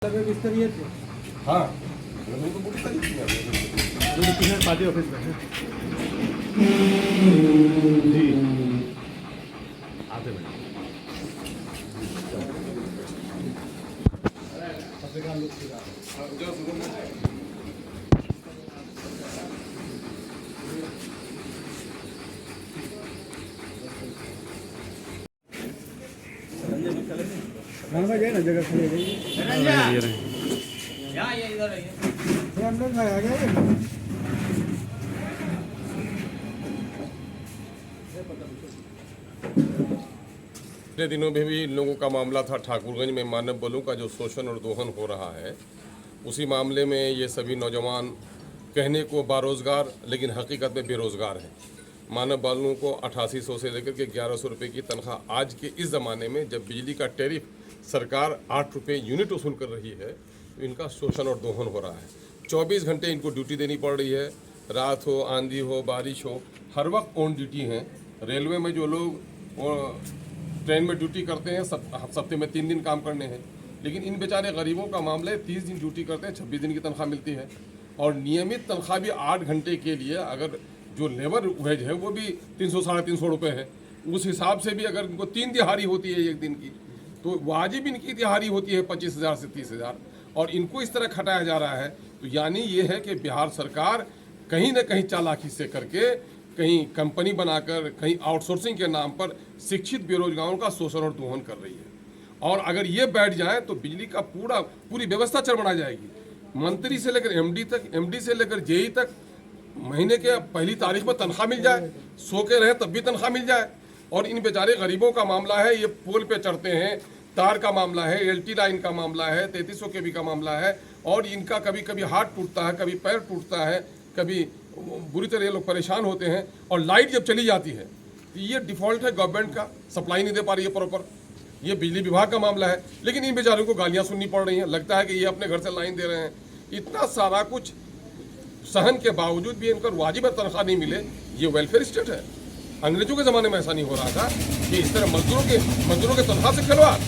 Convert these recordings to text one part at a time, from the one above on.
हाँ तो पूरी तारीख पार्टी ऑफिस में जी आते मिनट गए ना जगह खाली है इधर हम लोग आ गए पिछले दिनों में भी इन लोगों का मामला था ठाकुरगंज में मानव बलों का जो शोषण और दोहन हो रहा है। उसी मामले में ये सभी नौजवान कहने को बारोजगार लेकिन हकीकत में बेरोजगार हैं। मानव बलों को 8800 से लेकर के 1100 रुपये की तनख्वाह आज के इस ज़माने में जब बिजली का टैरिफ सरकार 8 रुपये यूनिट वसूल कर रही है तो इनका शोषण और दोहन हो रहा है। 24 घंटे इनको ड्यूटी देनी पड़ रही है, रात हो, आंधी हो, बारिश हो, हर वक्त ऑन ड्यूटी हैं। रेलवे में जो लोग ट्रेन में ड्यूटी करते हैं हफ्ते में 3 दिन काम करने हैं, लेकिन इन बेचारे गरीबों का मामला है 30 दिन ड्यूटी करते हैं, 26 दिन की तनख्वाह मिलती है। और नियमित तनख्वाह भी 8 घंटे के लिए अगर जो लेबर वेज है वो भी 300-350 रुपये है। उस हिसाब से भी अगर इनको 3 दिहाड़ी होती है एक दिन की तो वाजिब इनकी दिहाड़ी होती है 25,000 से 30,000 और इनको इस तरह खटाया जा रहा है। तो यानी ये है कि बिहार सरकार कहीं ना कहीं चालाकी से करके कहीं कंपनी बनाकर कहीं आउटसोर्सिंग के नाम पर शिक्षित बेरोजगारों का शोषण और दोहन कर रही है। और अगर ये बैठ जाए तो बिजली का पूरी व्यवस्था चरमरा जाएगी। मंत्री से लेकर एमडी तक, एमडी से लेकर जेई तक महीने के पहली तारीख में तनख्वाह मिल जाए, सो के रहे तब भी तनख्वाह मिल जाए। और इन बेचारे गरीबों का मामला है, ये पोल पे चढ़ते हैं, तार का मामला है, एलटी लाइन का मामला है, 3300 केवी का मामला है और इनका कभी कभी हाथ टूटता है, कभी पैर टूटता है, कभी बुरी तरह ये लोग परेशान होते हैं। और लाइट जब चली जाती है तो ये डिफ़ॉल्ट है गवर्नमेंट का, सप्लाई नहीं दे पा रही है प्रॉपर, ये बिजली विभाग का मामला है। लेकिन इन बेचारों को गालियाँ सुननी पड़ रही हैं, लगता है कि ये अपने घर से लाइन दे रहे हैं। इतना सारा कुछ सहन के बावजूद भी इनको वाजिब तनख्वाह नहीं मिले, ये वेलफेयर स्टेट है। अंग्रेजों के ज़माने में ऐसा नहीं हो रहा था कि इस तरह मजदूरों के तनख्वाह से खिलवाड़,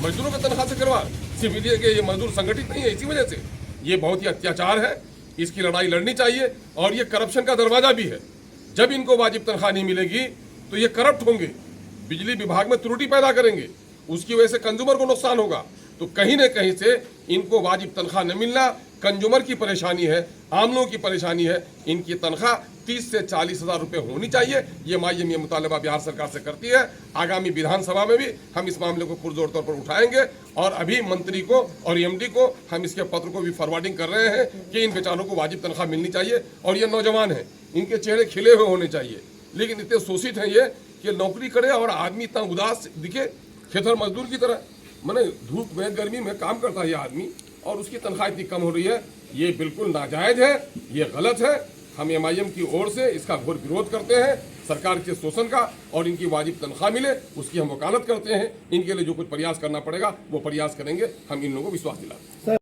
मजदूरों के तनख्वाह से खिलवाड़। सिर्फ ये कि ये मजदूर संगठित नहीं है, इसी वजह से ये बहुत ही अत्याचार है, इसकी लड़ाई लड़नी चाहिए। और ये करप्शन का दरवाजा भी है, जब इनको वाजिब तनख्वाह नहीं मिलेगी तो ये करप्ट होंगे, बिजली विभाग में त्रुटि पैदा करेंगे, उसकी वजह से कंज्यूमर को नुकसान होगा। तो कहीं न कहीं से इनको वाजिब तनख्वाह न मिलना कंज्यूमर की परेशानी है, आम लोगों की परेशानी है। इनकी तनख्वाह 30 से 40 हज़ार रुपये होनी चाहिए। ये मायम ये मुतालबा बिहार सरकार से करती है। आगामी विधानसभा में भी हम इस मामले को पुरजोर तौर पर उठाएंगे और अभी मंत्री को और एमडी को हम इसके पत्र को भी फॉरवर्डिंग कर रहे हैं कि इन बेचारों को वाजिब तनख्वाह मिलनी चाहिए। और ये नौजवान हैं, इनके चेहरे खिले हुए होने चाहिए, लेकिन इतने शोषित हैं ये कि नौकरी करे और आदमी इतना उदास दिखे, खेतर मजदूर की तरह। मैंने धूप में गर्मी में काम करता है ये आदमी और उसकी तनख्वाह इतनी कम हो रही है, ये बिल्कुल नाजायज़ है, ये गलत है। हम एमआईएम की ओर से इसका घोर विरोध करते हैं, सरकार के शोषण का, और इनकी वाजिब तनख्वाह मिले उसकी हम वकालत करते हैं। इनके लिए जो कुछ प्रयास करना पड़ेगा वो प्रयास करेंगे, हम इन लोगों को विश्वास दिलाते हैं।